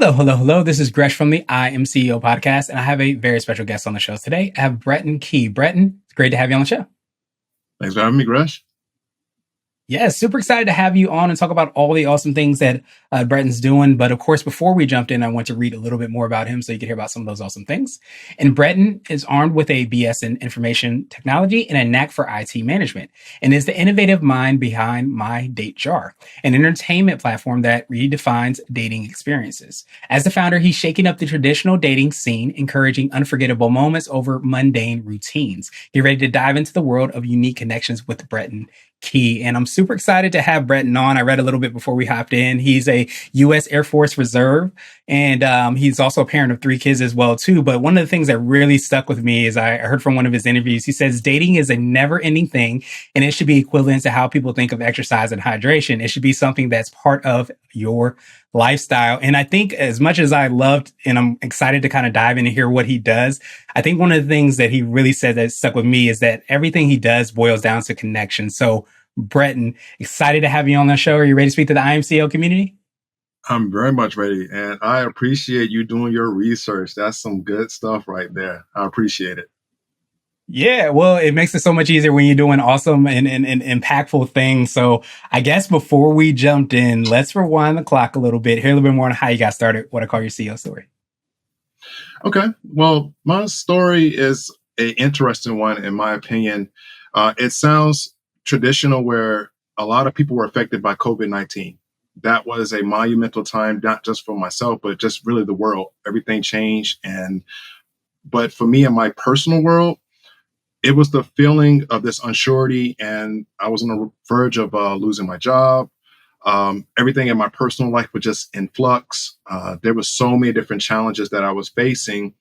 Hello, hello, hello. This is Gresh from the I Am CEO podcast, and I have a very special guest on the show today. I have Bretton Key. Bretton, it's great to have you on the show. Thanks for having me, Gresh. Yeah, super excited to have you on and talk about all the awesome things that Bretton's doing. But of course, before we jumped in, I want to read a little bit more about him so you can hear about some of those awesome things. And Bretton is armed with a BS in information technology and a knack for IT management, and is the innovative mind behind MyDateJar, an entertainment platform that redefines dating experiences. As the founder, he's shaking up the traditional dating scene, encouraging unforgettable moments over mundane routines. Get ready to dive into the world of unique connections with Bretton Key. And I'm super excited to have Bretton on. I read a little bit before we hopped in. He's a U.S. Air Force Reserve, and he's also a parent of 3 kids as well, too. But one of the things that really stuck with me is I heard from one of his interviews. He says dating is a never ending thing, and it should be equivalent to how people think of exercise and hydration. It should be something that's part of your lifestyle. And I think as much as I loved and I'm excited to kind of dive in and hear what he does, I think one of the things that he really said that stuck with me is that everything he does boils down to connection. So Bretton, excited to have you on the show. Are you ready to speak to the IMCO community? I'm very much ready, and I appreciate you doing your research. That's some good stuff right there. I appreciate it. Yeah, well, it makes it so much easier when you're doing awesome and impactful things. So I guess before we jumped in, let's rewind the clock a little bit, hear a little bit more on how you got started, what I call your CEO story. Okay. Well, my story is an interesting one, in my opinion. It sounds traditional where a lot of people were affected by COVID-19. That was a monumental time, not just for myself, but just really the world. Everything changed. But for me in my personal world, it was the feeling of this unsurety, and I was on the verge of losing my job. Everything in my personal life was just in flux. There was so many different challenges that I was facing,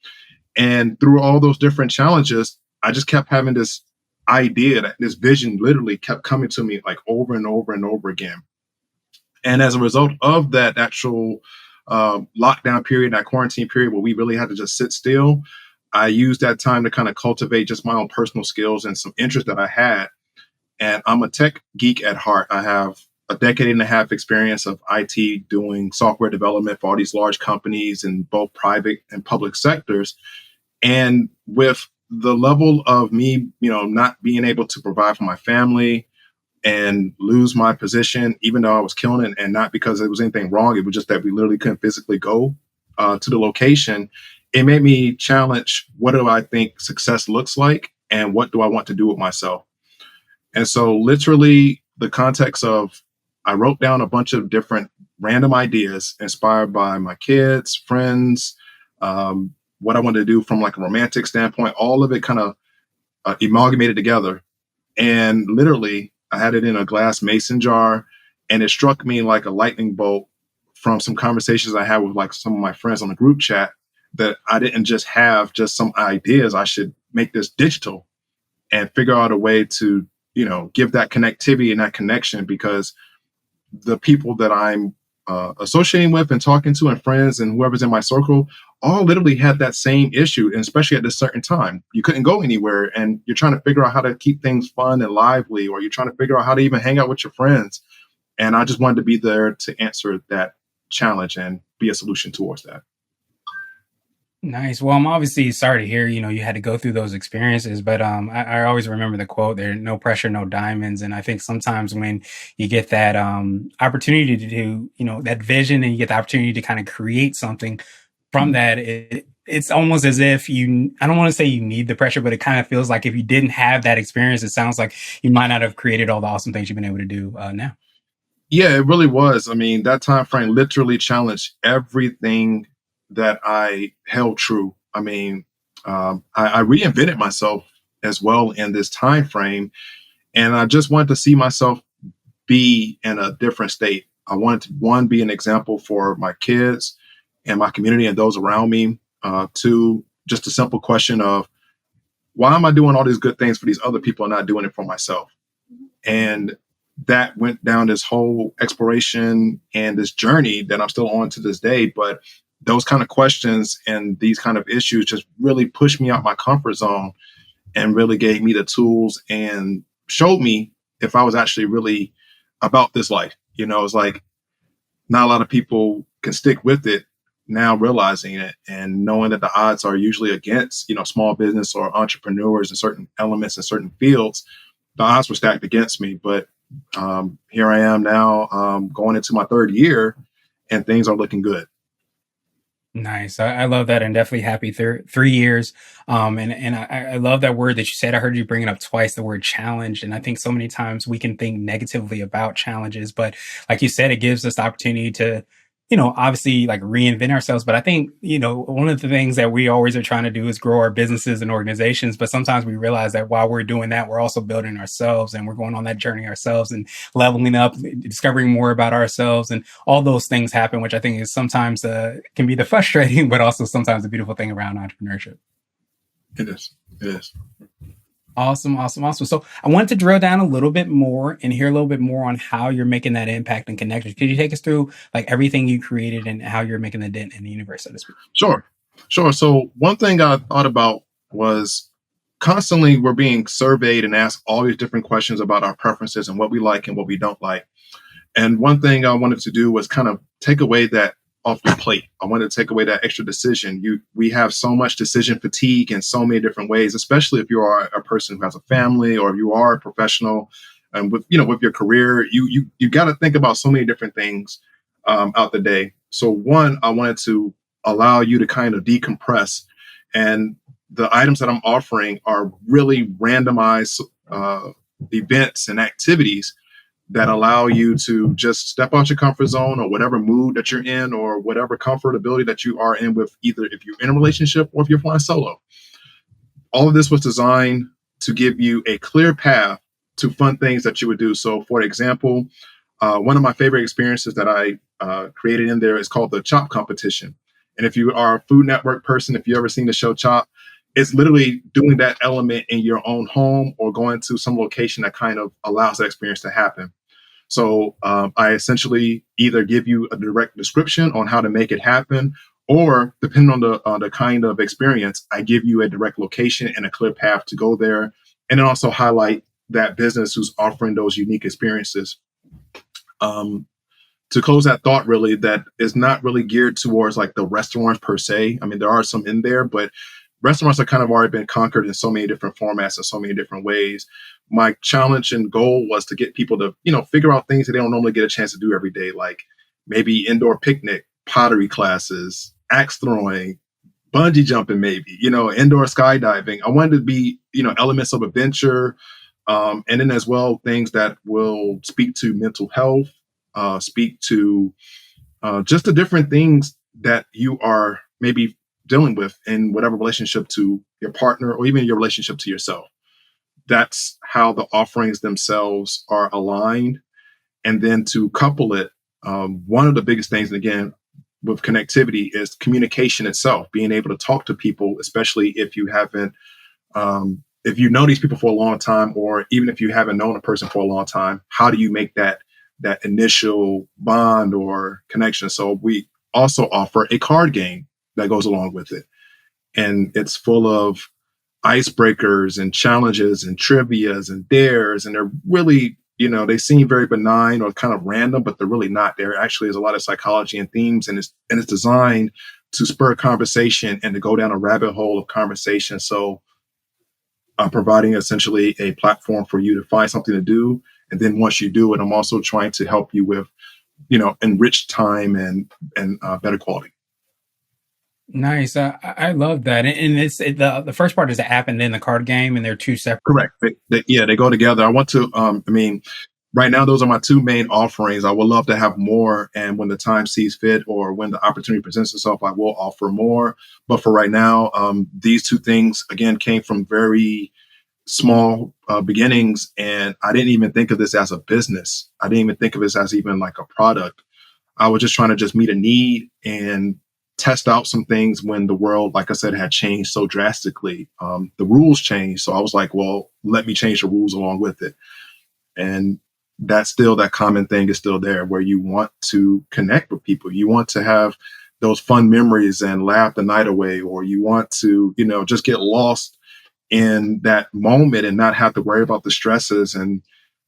and through all those different challenges, I just kept having this idea, that this vision literally kept coming to me like over and over and over again. And as a result of that actual lockdown period, that quarantine period where we really had to just sit still, I used that time to kind of cultivate just my own personal skills and some interest that I had. And I'm a tech geek at heart. I have a decade and a half experience of IT doing software development for all these large companies in both private and public sectors. And with the level of me, not being able to provide for my family and lose my position, even though I was killing it, and not because it was anything wrong, it was just that we literally couldn't physically go to the location. It made me challenge, what do I think success looks like, and what do I want to do with myself? And so literally the context of, I wrote down a bunch of different random ideas inspired by my kids, friends, what I wanted to do from like a romantic standpoint, all of it kind of amalgamated together. And literally I had it in a glass mason jar, and it struck me like a lightning bolt from some conversations I had with like some of my friends on the group chat, that I didn't just have just some ideas. I should make this digital and figure out a way to, give that connectivity and that connection, because the people that I'm associating with and talking to, and friends and whoever's in my circle, all literally had that same issue. And especially at this certain time, you couldn't go anywhere, and you're trying to figure out how to keep things fun and lively, or you're trying to figure out how to even hang out with your friends. And I just wanted to be there to answer that challenge and be a solution towards that. Nice. Well, I'm obviously sorry to hear, you had to go through those experiences, but I always remember the quote there, no pressure, no diamonds. And I think sometimes when you get that opportunity to do, that vision, and you get the opportunity to kind of create something from that, it's almost as if I don't want to say you need the pressure, but it kind of feels like if you didn't have that experience, it sounds like you might not have created all the awesome things you've been able to do now. Yeah, it really was. I mean, that time frame literally challenged everything that I held true. I mean, I reinvented myself as well in this time frame, and I just wanted to see myself be in a different state. I wanted to, one, be an example for my kids and my community and those around me. Two, just a simple question of, why am I doing all these good things for these other people and not doing it for myself? And that went down this whole exploration and this journey that I'm still on to this day. But those kind of questions and these kind of issues just really pushed me out my comfort zone, and really gave me the tools and showed me if I was actually really about this life. It's like, not a lot of people can stick with it now realizing it and knowing that the odds are usually against, small business or entrepreneurs in certain elements in certain fields, the odds were stacked against me. But here I am now, going into my third year, and things are looking good. Nice. I love that, and definitely happy 3 years. I love that word that you said. I heard you bring it up twice, the word challenge. And I think so many times we can think negatively about challenges, but like you said, it gives us the opportunity to, obviously like reinvent ourselves. But I think, one of the things that we always are trying to do is grow our businesses and organizations. But sometimes we realize that while we're doing that, we're also building ourselves, and we're going on that journey ourselves and leveling up, discovering more about ourselves, and all those things happen, which I think is sometimes can be the frustrating, but also sometimes the beautiful thing around entrepreneurship. It is. It is. Awesome, awesome, awesome. So I wanted to drill down a little bit more and hear a little bit more on how you're making that impact and connection. Could you take us through like everything you created and how you're making the dent in the universe, so to speak? Sure. Sure. So one thing I thought about was constantly we're being surveyed and asked all these different questions about our preferences and what we like and what we don't like. And one thing I wanted to do was kind of take away that off your plate. I wanted to take away that extra decision. We have so much decision fatigue in so many different ways, especially if you are a person who has a family or if you are a professional and with your career, you got to think about so many different things out the day. So one, I wanted to allow you to kind of decompress, and the items that I'm offering are really randomized events and activities that allow you to just step out your comfort zone or whatever mood that you're in or whatever comfortability that you are in with either if you're in a relationship or if you're flying solo. All of this was designed to give you a clear path to fun things that you would do. So for example, one of my favorite experiences that I created in there is called the Chop competition. And if you are a Food Network person, if you've ever seen the show Chop, it's literally doing that element in your own home or going to some location that kind of allows that experience to happen. So I essentially either give you a direct description on how to make it happen, or depending on the kind of experience, I give you a direct location and a clear path to go there, and then also highlight that business who's offering those unique experiences. To close that thought, really, that is not really geared towards like the restaurants per se. I mean, there are some in there, but restaurants have kind of already been conquered in so many different formats and so many different ways. My challenge and goal was to get people to, figure out things that they don't normally get a chance to do every day, like maybe indoor picnic, pottery classes, axe throwing, bungee jumping, maybe, indoor skydiving. I wanted to be, elements of adventure. And then as well, things that will speak to mental health, speak to just the different things that you are maybe dealing with in whatever relationship to your partner or even your relationship to yourself. That's how the offerings themselves are aligned. And then to couple it, one of the biggest things, and again, with connectivity is communication itself, being able to talk to people, especially if you haven't, if you know these people for a long time, or even if you haven't known a person for a long time, how do you make that initial bond or connection? So we also offer a card game that goes along with it. And it's full of icebreakers and challenges and trivias and dares. And they're really, they seem very benign or kind of random, but they're really not. There actually is a lot of psychology and themes, and it's designed to spur conversation and to go down a rabbit hole of conversation. So I'm providing essentially a platform for you to find something to do. And then once you do it, I'm also trying to help you with, enriched time and better quality. Nice. I love that. And the first part is the app and then the card game, and they're two separate. Correct. They go together. I want to, right now, those are my two main offerings. I would love to have more. And when the time sees fit or when the opportunity presents itself, I will offer more. But for right now, these two things, again, came from very small beginnings. And I didn't even think of this as a business. I didn't even think of this as even like a product. I was just trying to just meet a need and test out some things when the world, like I said, had changed so drastically. The rules changed. So I was like, well, let me change the rules along with it. And that common thing is still there, where you want to connect with people. You want to have those fun memories and laugh the night away, or you want to, just get lost in that moment and not have to worry about the stresses and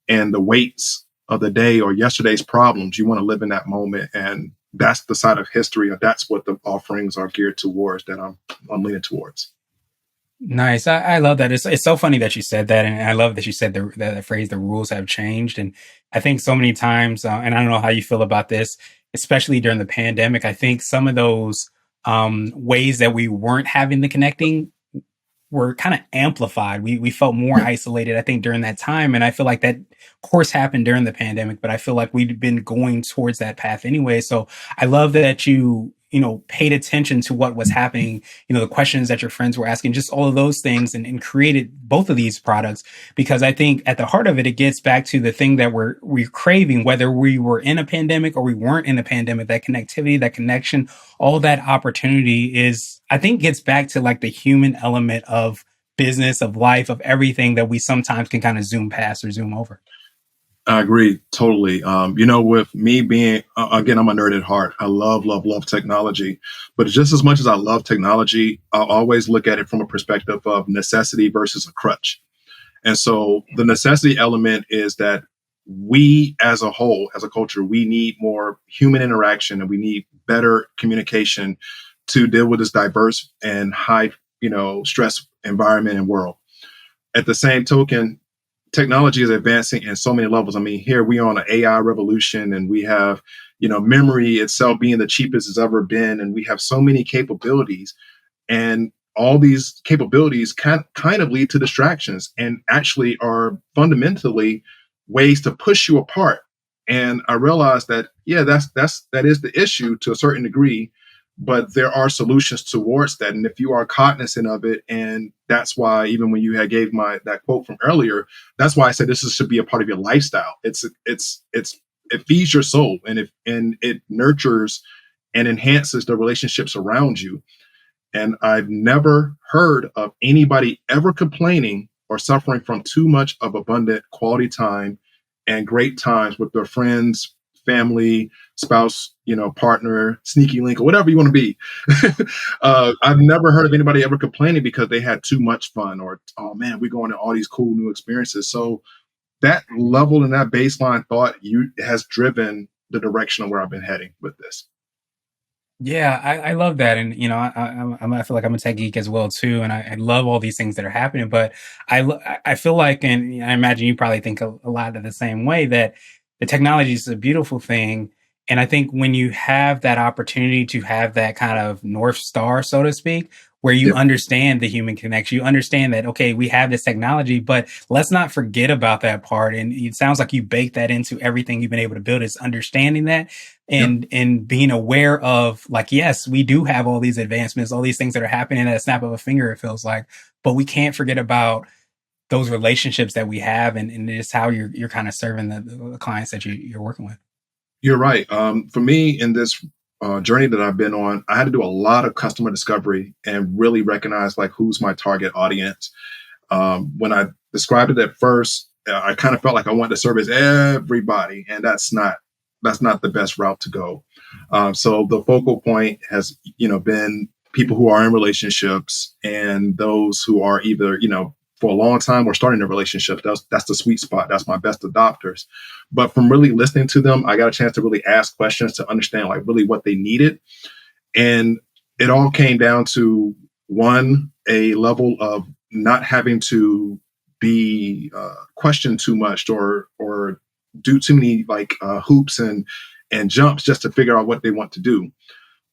the weights of the day or yesterday's problems. You want to live in that moment. And that's the side of history, or that's what the offerings are geared towards, that I'm leaning towards. Nice. I love that. It's so funny that you said that, and I love that you said the phrase "the rules have changed." And I think so many times, and I don't know how you feel about this, especially during the pandemic. I think some of those ways that we weren't having the connecting were kind of amplified. We felt more Yeah, isolated, I think, during that time. And I feel like that, of course, happened during the pandemic, but I feel like we'd been going towards that path anyway. So I love that you paid attention to what was happening, the questions that your friends were asking, just all of those things, and created both of these products. Because I think at the heart of it, it gets back to the thing that we're craving, whether we were in a pandemic or we weren't in a pandemic, that connectivity, that connection, all that opportunity is, I think, gets back to like the human element of business, of life, of everything that we sometimes can kind of zoom past or zoom over. I agree totally. With me being, again, I'm a nerd at heart. I love, love, love technology. But just as much as I love technology, I always look at it from a perspective of necessity versus a crutch. And so the necessity element is that we as a whole, as a culture, we need more human interaction, and we need better communication to deal with this diverse and high, stress environment and world. At the same token, technology is advancing in so many levels. I mean, here we are on an AI revolution, and we have, memory itself being the cheapest it's ever been, and we have so many capabilities, and all these capabilities kind of lead to distractions, and actually are fundamentally ways to push you apart. And I realized that, yeah, that is the issue to a certain degree, but there are solutions towards that. And if you are cognizant of it, and that's why, even when you had gave that quote from earlier, that's why I said should be a part of your lifestyle. It feeds your soul, and it nurtures and enhances the relationships around you. And I've never heard of anybody ever complaining or suffering from too much of abundant quality time and great times with their friends, family, spouse, partner, sneaky link, or whatever you want to be. I've never heard of anybody ever complaining because they had too much fun, or, oh man, we're going to all these cool new experiences. So that level and that baseline thought has driven the direction of where I've been heading with this. Yeah, I love that, and I feel like I'm a tech geek as well too, and I love all these things that are happening. But I feel like, and I imagine you probably think a lot of the same way, that the technology is a beautiful thing, and I think when you have that opportunity to have that kind of north star, so to speak, where you Yeah, understand the human connection, you understand that, okay, we have this technology, but let's not forget about that part. And it sounds like you bake that into everything you've been able to build, is understanding that, yeah. and being aware of, like, yes, we do have all these advancements, all these things that are happening at a snap of a finger, it feels like, but we can't forget about those relationships that we have, and it's how you're kind of serving the clients that you're working with. You're right. For me, in this journey that I've been on, I had to do a lot of customer discovery and really recognize like who's my target audience. When I described it at first, I kind of felt like I wanted to service everybody, and that's not the best route to go. So the focal point has been people who are in relationships, and those who are either for a long time or starting a relationship. That's the sweet spot. That's my best adopters. But from really listening to them, I got a chance to really ask questions to understand like really what they needed, and it all came down to one, a level of not having to be questioned too much, or do too many like hoops and jumps just to figure out what they want to do.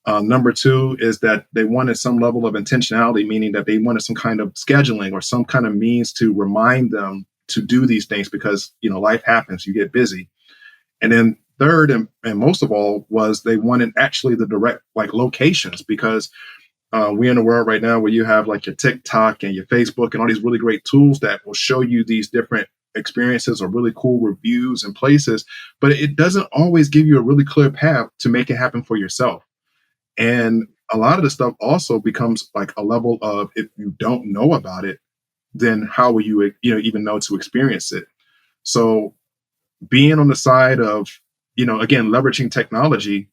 Number two is that they wanted some level of intentionality, meaning that they wanted some kind of scheduling or some kind of means to remind them to do these things, because life happens, you get busy. And then third, and most of all, was they wanted actually the direct like locations, because we're in a world right now where you have like your TikTok and your Facebook and all these really great tools that will show you these different experiences or really cool reviews and places, but it doesn't always give you a really clear path to make it happen for yourself. And a lot of the stuff also becomes like a level of, if you don't know about it, then how will you even know to experience it? So being on the side of, again, leveraging technology.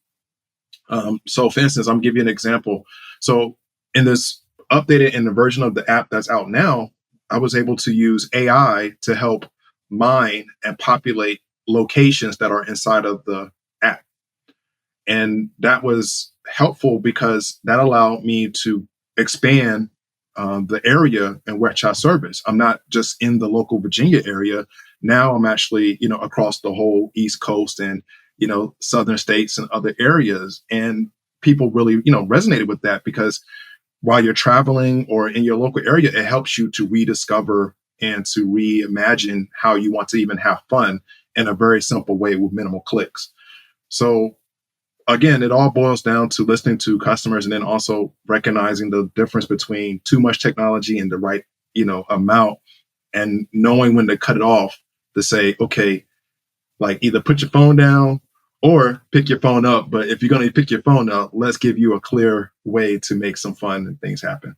So for instance, I'm giving you an example. So in this updated, in the version of the app that's out now, I was able to use AI to help mine and populate locations that are inside of the app. And that was helpful because that allowed me to expand the area in which I service. I'm not just in the local Virginia area. Now I'm actually, across the whole East Coast and, southern states and other areas. And people really, resonated with that because while you're traveling or in your local area, it helps you to rediscover and to reimagine how you want to even have fun in a very simple way with minimal clicks. So again, it all boils down to listening to customers and then also recognizing the difference between too much technology and the right, amount, and knowing when to cut it off to say, okay, like either put your phone down or pick your phone up. But if you're going to pick your phone up, let's give you a clear way to make some fun and things happen.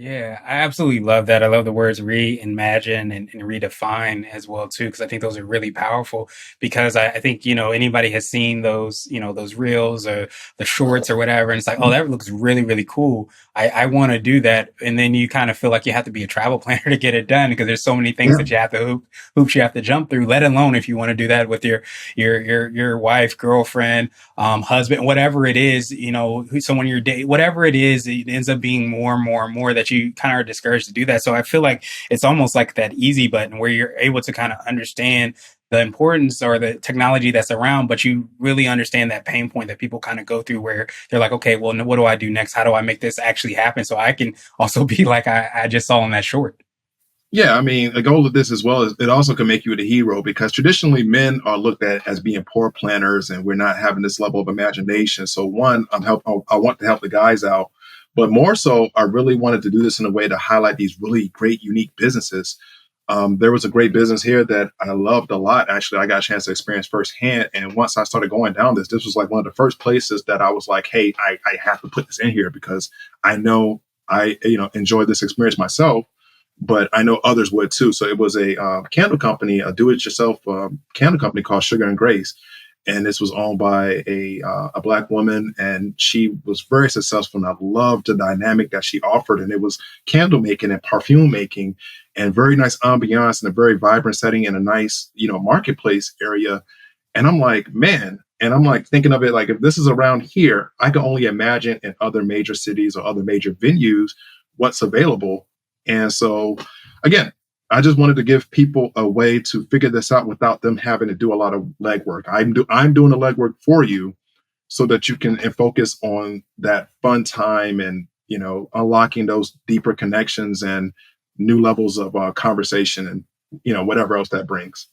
Yeah, I absolutely love that. I love the words reimagine and redefine as well too, because I think those are really powerful. Because I think anybody has seen those those reels or the shorts or whatever, and it's like, oh, that looks really really cool. I want to do that, and then you kind of feel like you have to be a travel planner to get it done because there's so many things Yeah. that you have to hoops you have to jump through. Let alone if you want to do that with your wife, girlfriend, husband, whatever it is, someone you're dating, whatever it is, it ends up being more and more and more that you kind of are discouraged to do that. So I feel like it's almost like that easy button where you're able to kind of understand the importance or the technology that's around, but you really understand that pain point that people kind of go through where they're like, okay, well, what do I do next? How do I make this actually happen? So I can also be like I just saw in that short. Yeah, I mean, the goal of this as well is it also can make you the hero because traditionally men are looked at as being poor planners and we're not having this level of imagination. So one, I want to help the guys out, but more so, I really wanted to do this in a way to highlight these really great, unique businesses. There was a great business here that I loved a lot. Actually, I got a chance to experience firsthand. And once I started going down this was like one of the first places that I was like, hey, I have to put this in here because I know I, enjoyed this experience myself, but I know others would too. So it was a candle company, a do-it-yourself candle company called Sugar and Grace, and this was owned by a black woman, and she was very successful. And I loved the dynamic that she offered, and it was candle making and perfume making, and very nice ambiance and a very vibrant setting in a nice marketplace area. And I'm like, man. And I'm like thinking of it like if this is around here, I can only imagine in other major cities or other major venues what's available. And so, again, I just wanted to give people a way to figure this out without them having to do a lot of legwork. I'm doing the legwork for you so that you can focus on that fun time and unlocking those deeper connections and new levels of conversation and whatever else that brings.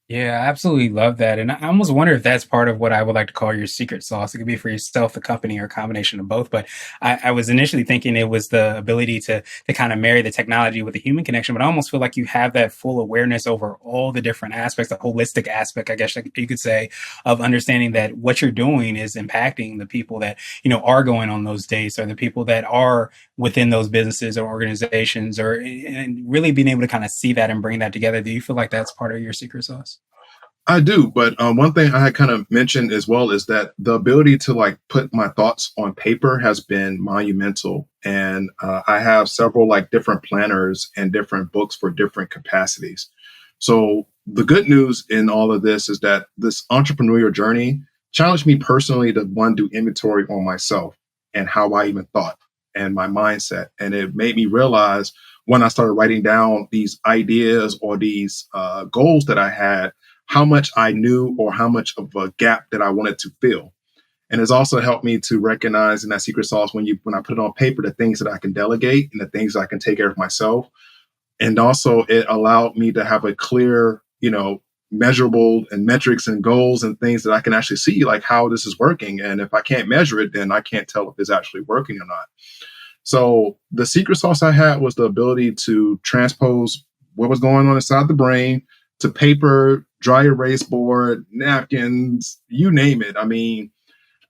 Yeah, I absolutely love that. And I almost wonder if that's part of what I would like to call your secret sauce. It could be for yourself, the company, or a combination of both. But I was initially thinking it was the ability to kind of marry the technology with the human connection. But I almost feel like you have that full awareness over all the different aspects, the holistic aspect, I guess you could say, of understanding that what you're doing is impacting the people that, are going on those dates or the people that are within those businesses or organizations or and really being able to kind of see that and bring that together. Do you feel like that's part of your secret sauce? I do, but one thing I had kind of mentioned as well is that the ability to like put my thoughts on paper has been monumental, and I have several like different planners and different books for different capacities. So the good news in all of this is that this entrepreneurial journey challenged me personally to one do inventory on myself and how I even thought and my mindset, and it made me realize when I started writing down these ideas or these goals that I had how much I knew or how much of a gap that I wanted to fill. And it's also helped me to recognize in that secret sauce when I put it on paper, the things that I can delegate and the things that I can take care of myself. And also it allowed me to have a clear, measurable and metrics and goals and things that I can actually see like how this is working. And if I can't measure it, then I can't tell if it's actually working or not. So the secret sauce I had was the ability to transpose what was going on inside the brain to paper, dry erase board, napkins, you name it. I mean,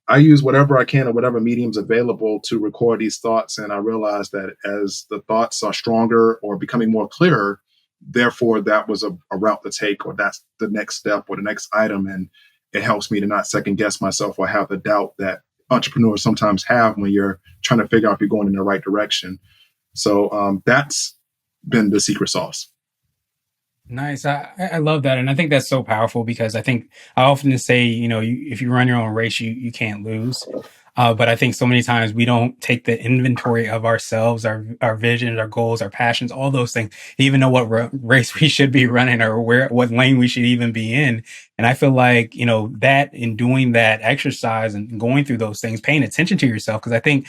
I use whatever I can or whatever mediums available to record these thoughts. And I realized that as the thoughts are stronger or becoming more clearer, therefore that was a route to take, or that's the next step or the next item. And it helps me to not second guess myself or have the doubt that entrepreneurs sometimes have when you're trying to figure out if you're going in the right direction. So that's been the secret sauce. Nice. I love that. And I think that's so powerful because I think I often say, if you run your own race, you can't lose. But I think so many times we don't take the inventory of ourselves, our visions, our goals, our passions, all those things, even know what race we should be running or what lane we should even be in. And I feel like, that in doing that exercise and going through those things, paying attention to yourself, because I think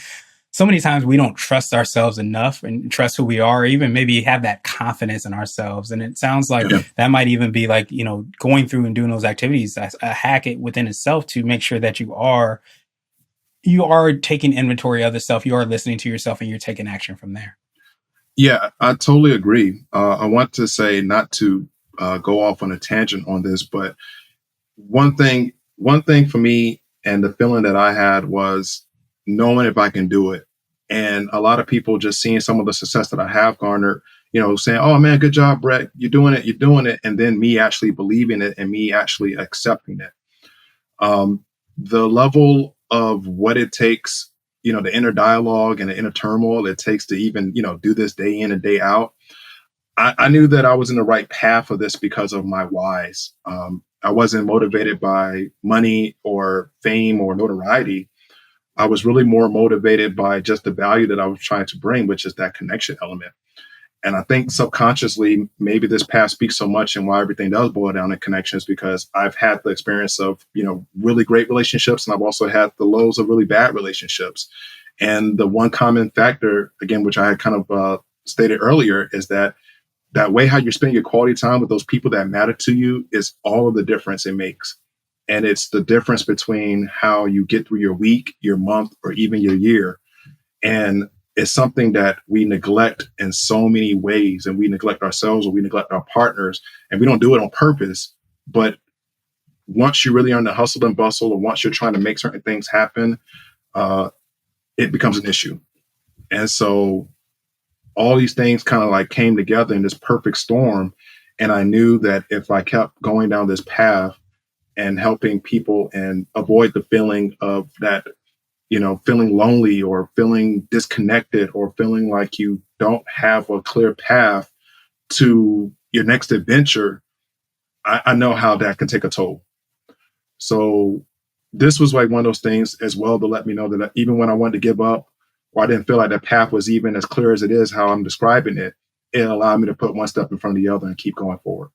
so many times we don't trust ourselves enough and trust who we are, or even maybe have that confidence in ourselves. And it sounds like Yeah. that might even be like, going through and doing those activities, a hack it within itself to make sure that you are taking inventory of the self, you are listening to yourself, and you're taking action from there. Yeah, I totally agree. I want to say not to go off on a tangent on this, but one thing for me and the feeling that I had was knowing if I can do it. And a lot of people just seeing some of the success that I have garnered, saying, "Oh man, good job, Brett. You're doing it," and then me actually believing it and me actually accepting it. The level of what it takes, the inner dialogue and the inner turmoil it takes to even, do this day in and day out. I knew that I was in the right path for this because of my whys. I wasn't motivated by money or fame or notoriety. I was really more motivated by just the value that I was trying to bring, which is that connection element. And I think subconsciously, maybe this path speaks so much and why everything does boil down to connections because I've had the experience of, really great relationships. And I've also had the lows of really bad relationships. And the one common factor, again, which I had kind of stated earlier, is that way how you're spending your quality time with those people that matter to you is all of the difference it makes. And it's the difference between how you get through your week, your month, or even your year. And it's something that we neglect in so many ways, and we neglect ourselves or we neglect our partners, and we don't do it on purpose. But once you really are in the hustle and bustle, or once you're trying to make certain things happen, uh, it becomes an issue. And so all these things kind of like came together in this perfect storm. And I knew that if I kept going down this path and helping people and avoid the feeling of that, feeling lonely or feeling disconnected or feeling like you don't have a clear path to your next adventure, I know how that can take a toll. So this was like one of those things as well to let me know that even when I wanted to give up or I didn't feel like that path was even as clear as it is how I'm describing it, it allowed me to put one step in front of the other and keep going forward.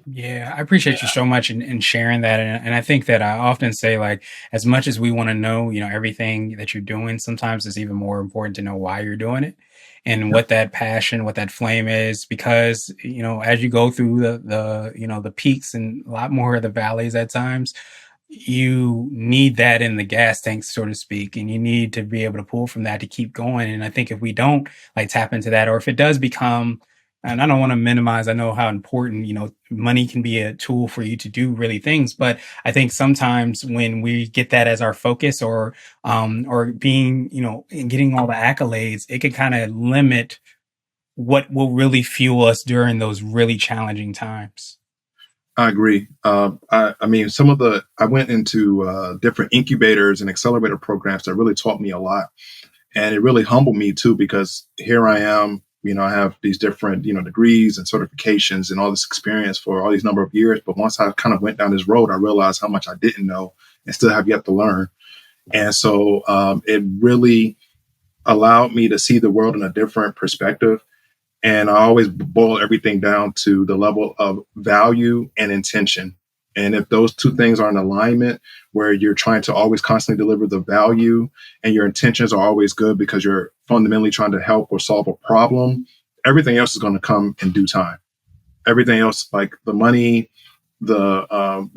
Yeah, I appreciate you so much in sharing that. And I think that I often say, like, as much as we want to know, everything that you're doing, sometimes it's even more important to know why you're doing it and Yeah, what that passion, what that flame is. Because, as you go through the peaks and a lot more of the valleys at times, you need that in the gas tank, so to speak, and you need to be able to pull from that to keep going. And I think if we don't like tap into that, or if it does become, and I don't want to minimize, I know how important, money can be a tool for you to do really things, but I think sometimes when we get that as our focus or being, and getting all the accolades, it can kind of limit what will really fuel us during those really challenging times. I agree. I mean, I went into different incubators and accelerator programs that really taught me a lot. And it really humbled me too, because here I am, I have these different, degrees and certifications and all this experience for all these number of years. But once I kind of went down this road, I realized how much I didn't know and still have yet to learn. And so it really allowed me to see the world in a different perspective. And I always boil everything down to the level of value and intention. And if those two things are in alignment, where you're trying to always constantly deliver the value and your intentions are always good because you're fundamentally trying to help or solve a problem, everything else is going to come in due time. Everything else, like the money, the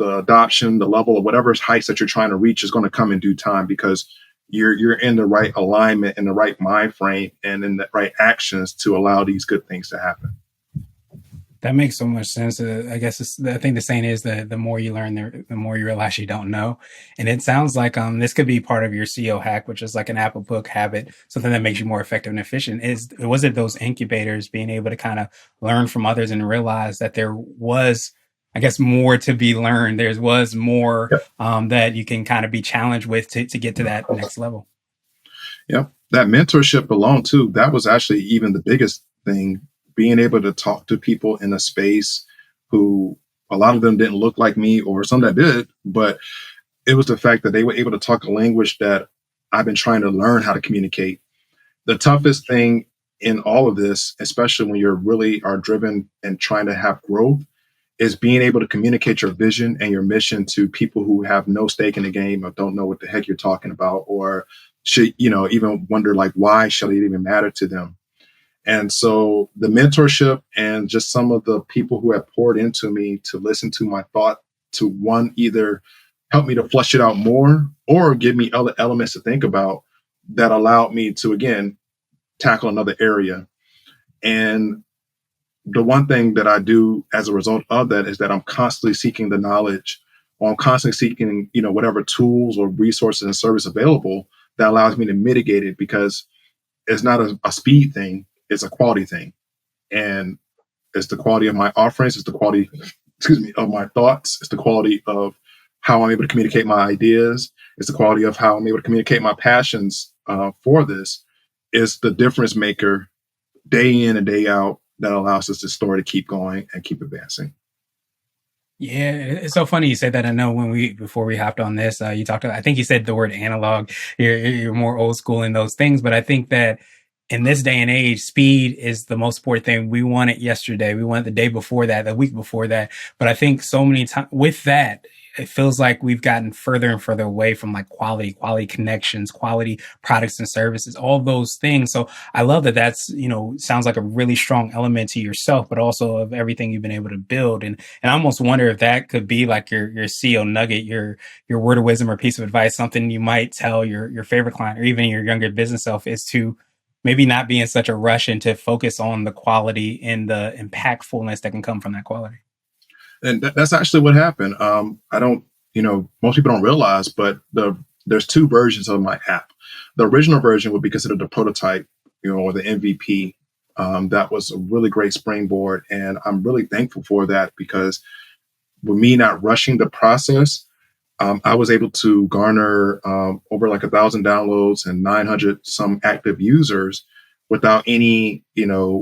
adoption, the level of whatever heights that you're trying to reach, is going to come in due time because you're in the right alignment, in the right mind frame, and in the right actions to allow these good things to happen. That makes so much sense. I guess I think the saying is that the more you learn, the more you realize you don't know. And it sounds like this could be part of your CEO hack, which is like an Apple book habit, something that makes you more effective and efficient. Was it those incubators being able to kind of learn from others and realize that there was, I guess, more to be learned. There was more Yep. that you can kind of be challenged with to get to that next level. Yep. That mentorship alone too, that was actually even the biggest thing being able to talk to people in a space who a lot of them didn't look like me, or some that did, but it was the fact that they were able to talk a language that I've been trying to learn how to communicate. The toughest thing in all of this, especially when you're really are driven and trying to have growth, is being able to communicate your vision and your mission to people who have no stake in the game or don't know what the heck you're talking about, or should, even wonder like, why should it even matter to them? And so the mentorship and just some of the people who have poured into me to listen to my thought, to one, either help me to flush it out more or give me other elements to think about, that allowed me to, again, tackle another area. And the one thing that I do as a result of that is that I'm constantly seeking the knowledge, or I'm constantly seeking, whatever tools or resources and service available that allows me to mitigate it, because it's not a speed thing, it's a quality thing. And it's the quality of my offerings, it's the quality, of my thoughts, it's the quality of how I'm able to communicate my ideas, it's the quality of how I'm able to communicate my passions for this, is the difference maker day in and day out that allows us this story to keep going and keep advancing. Yeah, it's so funny you said that. I know before we hopped on this, you talked about, I think you said the word analog. You're more old school in those things, but I think that in this day and age, speed is the most important thing. We want it yesterday. We want it the day before that, the week before that. But I think so many times with that, it feels like we've gotten further and further away from like quality connections, quality products and services, all those things. So I love that sounds like a really strong element to yourself, but also of everything you've been able to build. And I almost wonder if that could be like your CEO nugget, your word of wisdom or piece of advice, something you might tell your favorite client or even your younger business self, is to maybe not be in such a rush and to focus on the quality and the impactfulness that can come from that quality. And that's actually what happened. I don't, most people don't realize, but there's two versions of my app. The original version would be considered the prototype, or the MVP. That was a really great springboard, and I'm really thankful for that, because with me not rushing the process, I was able to garner over like 1,000 downloads and 900 some active users without any,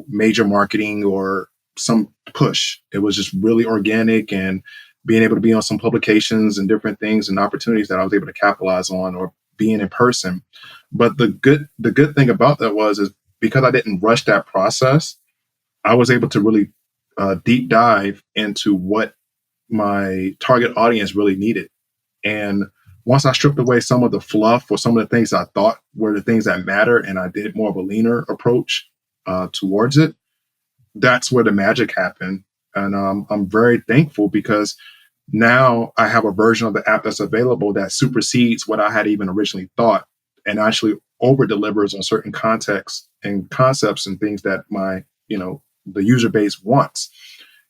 major marketing or some push. It was just really organic, and being able to be on some publications and different things and opportunities that I was able to capitalize on, or being in person. But the good thing about that is because I didn't rush that process, I was able to really deep dive into what my target audience really needed. And once I stripped away some of the fluff or some of the things I thought were the things that matter, and I did more of a leaner approach towards it, that's where the magic happened. And I'm very thankful, because now I have a version of the app that's available that supersedes what I had even originally thought, and actually over delivers on certain contexts and concepts and things that the user base wants.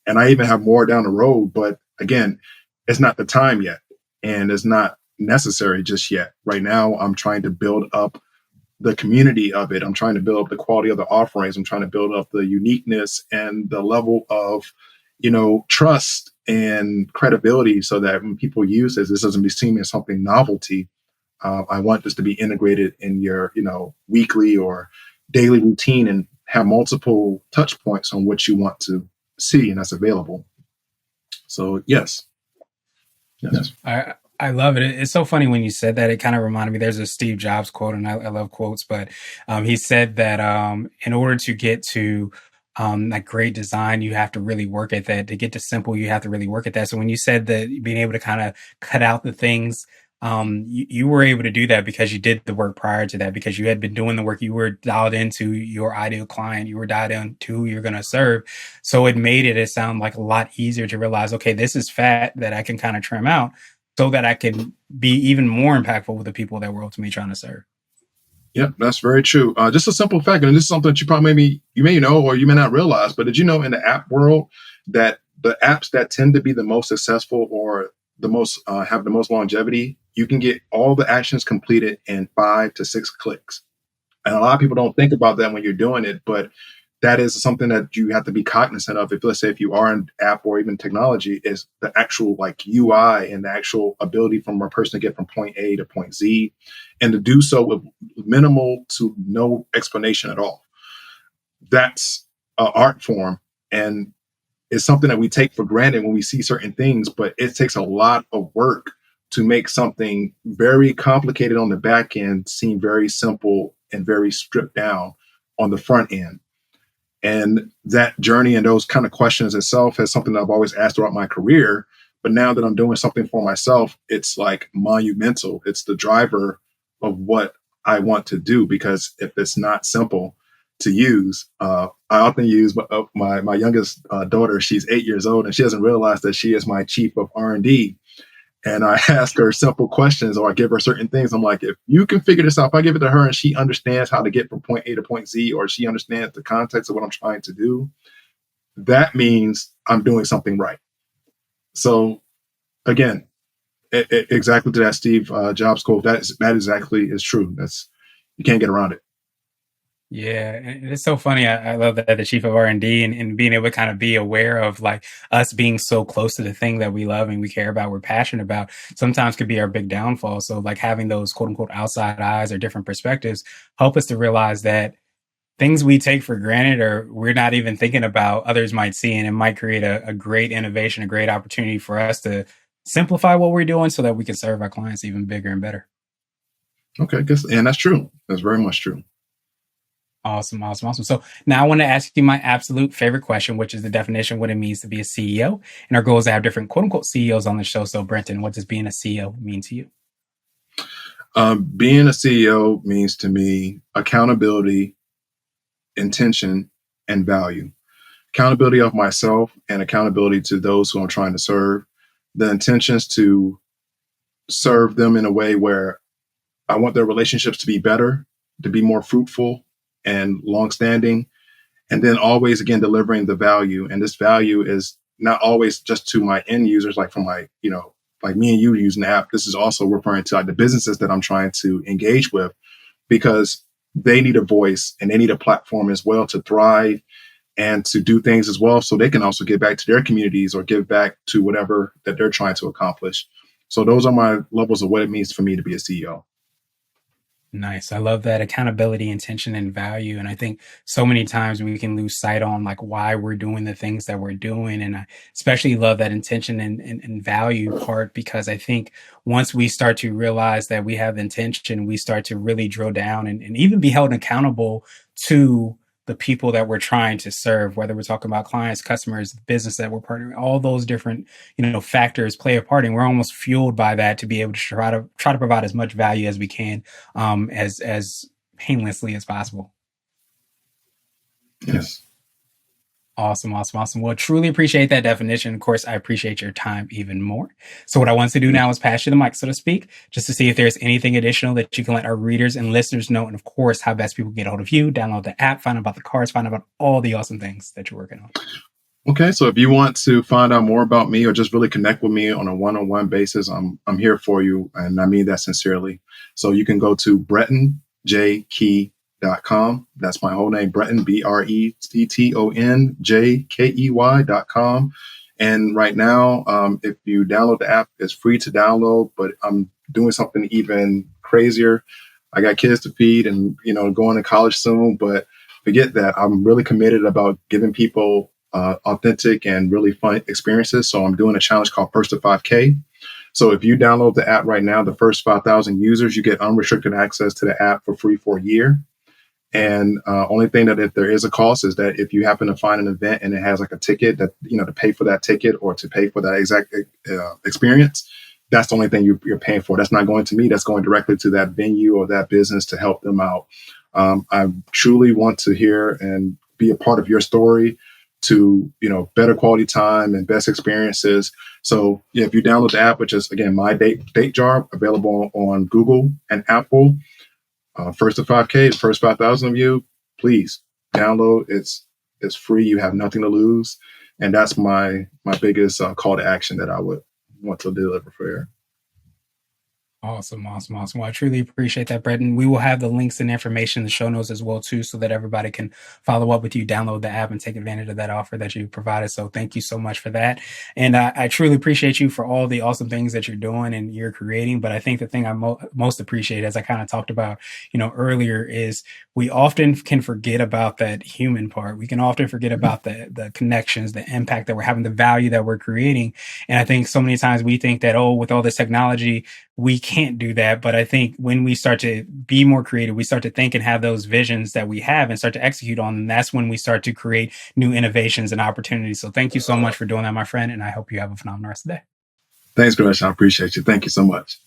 And I even have more down the road, but again, it's not the time yet, and it's not necessary just yet. Right now, I'm trying to build up the community of it. I'm trying to build up the quality of the offerings. I'm trying to build up the uniqueness and the level of, trust and credibility, so that when people use this doesn't be seen as something novelty. I want this to be integrated in your, weekly or daily routine, and have multiple touch points on what you want to see, and that's available. So yes. Yes. I love it. It's so funny when you said that. It kind of reminded me. There's a Steve Jobs quote, and I love quotes, but he said that in order to get to like great design, you have to really work at that. To get to simple, you have to really work at that. So when you said that being able to kind of cut out the things, you were able to do that because you did the work prior to that, because you had been doing the work. You were dialed into your ideal client. You were dialed into who you're going to serve. So it sound like a lot easier to realize, okay, this is fat that I can kind of trim out so that I can be even more impactful with the people that we're ultimately trying to serve. Yep, that's very true. Just a simple fact, and this is something that you may know or you may not realize, but did you know in the app world that the apps that tend to be the most successful, or the most have the most longevity, you can get all the actions completed in 5 to 6 clicks. And a lot of people don't think about that when you're doing it, but that is something that you have to be cognizant of. If, let's say, if you are an app or even technology, is the actual like UI and the actual ability from a person to get from point A to point Z, and to do so with minimal to no explanation at all. That's art form, and it's something that we take for granted when we see certain things, but it takes a lot of work to make something very complicated on the back end seem very simple and very stripped down on the front end. And that journey and those kind of questions itself is something that I've always asked throughout my career. But now that I'm doing something for myself, it's like monumental. It's the driver of what I want to do, because if it's not simple to use, I often use my youngest daughter. She's 8 years old, and she doesn't realize that she is my chief of R&D. And I ask her simple questions, or I give her certain things. I'm like, if you can figure this out, if I give it to her and she understands how to get from point A to point Z, or she understands the context of what I'm trying to do, that means I'm doing something right. So again, exactly to that Steve Jobs quote, that exactly is true. That's, you can't get around it. Yeah, and it's so funny. I love that the chief of R&D and being able to kind of be aware of like us being so close to the thing that we love and we care about, we're passionate about, sometimes could be our big downfall. So like having those quote unquote outside eyes or different perspectives help us to realize that things we take for granted or we're not even thinking about, others might see, and it might create a great innovation, a great opportunity for us to simplify what we're doing so that we can serve our clients even bigger and better. Okay, guess, and that's true. That's very much true. Awesome, awesome, awesome. So now I want to ask you my absolute favorite question, which is the definition of what it means to be a CEO. And our goal is to have different quote unquote CEOs on the show. So, Brenton, what does being a CEO mean to you? Being a CEO means to me accountability, intention, and value. Accountability of myself and accountability to those who I'm trying to serve. The intentions to serve them in a way where I want their relationships to be better, to be more fruitful and longstanding, and then always again delivering the value. And this value is not always just to my end users, like from my, like me and you using the app. This is also referring to like the businesses that I'm trying to engage with, because they need a voice and they need a platform as well to thrive and to do things as well, so they can also give back to their communities or give back to whatever that they're trying to accomplish. So those are my levels of what it means for me to be a CEO. Nice. I love that accountability, intention, and value. And I think so many times we can lose sight on like why we're doing the things that we're doing. And I especially love that intention and value part, because I think once we start to realize that we have intention, we start to really drill down and even be held accountable to the people that we're trying to serve, whether we're talking about clients, customers, business that we're partnering, all those different, factors play a part. And we're almost fueled by that to be able to try to provide as much value as we can, as painlessly as possible. Yes. Awesome, awesome, awesome. Well, truly appreciate that definition. Of course, I appreciate your time even more. So what I want to do now is pass you the mic, so to speak, just to see if there's anything additional that you can let our readers and listeners know. And of course, how best people get a hold of you, download the app, find out about the cards, find out about all the awesome things that you're working on. Okay, so if you want to find out more about me or just really connect with me on a one-on-one basis, I'm here for you, and I mean that sincerely. So you can go to BrettonJKey.com. That's my whole name, Bretton, BrettonJKey.com. And right now, if you download the app, it's free to download, but I'm doing something even crazier. I got kids to feed and going to college soon, but forget that. I'm really committed about giving people authentic and really fun experiences. So I'm doing a challenge called First to 5K. So if you download the app right now, the first 5,000 users, you get unrestricted access to the app for free for a year. And only thing that if there is a cost is that if you happen to find an event and it has like a ticket that, to pay for that ticket or to pay for that exact experience, that's the only thing you're paying for. That's not going to me. That's going directly to that venue or that business to help them out. I truly want to hear and be a part of your story to better quality time and best experiences. So if you download the app, which is again MyDateJar, available on Google and Apple, first to 5K, the first 5,000 of you, please download. It's free. You have nothing to lose, and that's my biggest call to action that I would want to deliver for you. Awesome, awesome, awesome. Well, I truly appreciate that, Bretton. We will have the links and information in the show notes as well, too, so that everybody can follow up with you, download the app, and take advantage of that offer that you provided. So thank you so much for that. And I truly appreciate you for all the awesome things that you're doing and you're creating. But I think the thing I most appreciate, as I kind of talked about, earlier, is we often can forget about that human part. We can often forget about the connections, the impact that we're having, the value that we're creating. And I think so many times we think that, oh, with all this technology, we can't do that. But I think when we start to be more creative, we start to think and have those visions that we have and start to execute on them. That's when we start to create new innovations and opportunities. So thank you so much for doing that, my friend. And I hope you have a phenomenal rest of the day. Thanks, Gresh. I appreciate you. Thank you so much.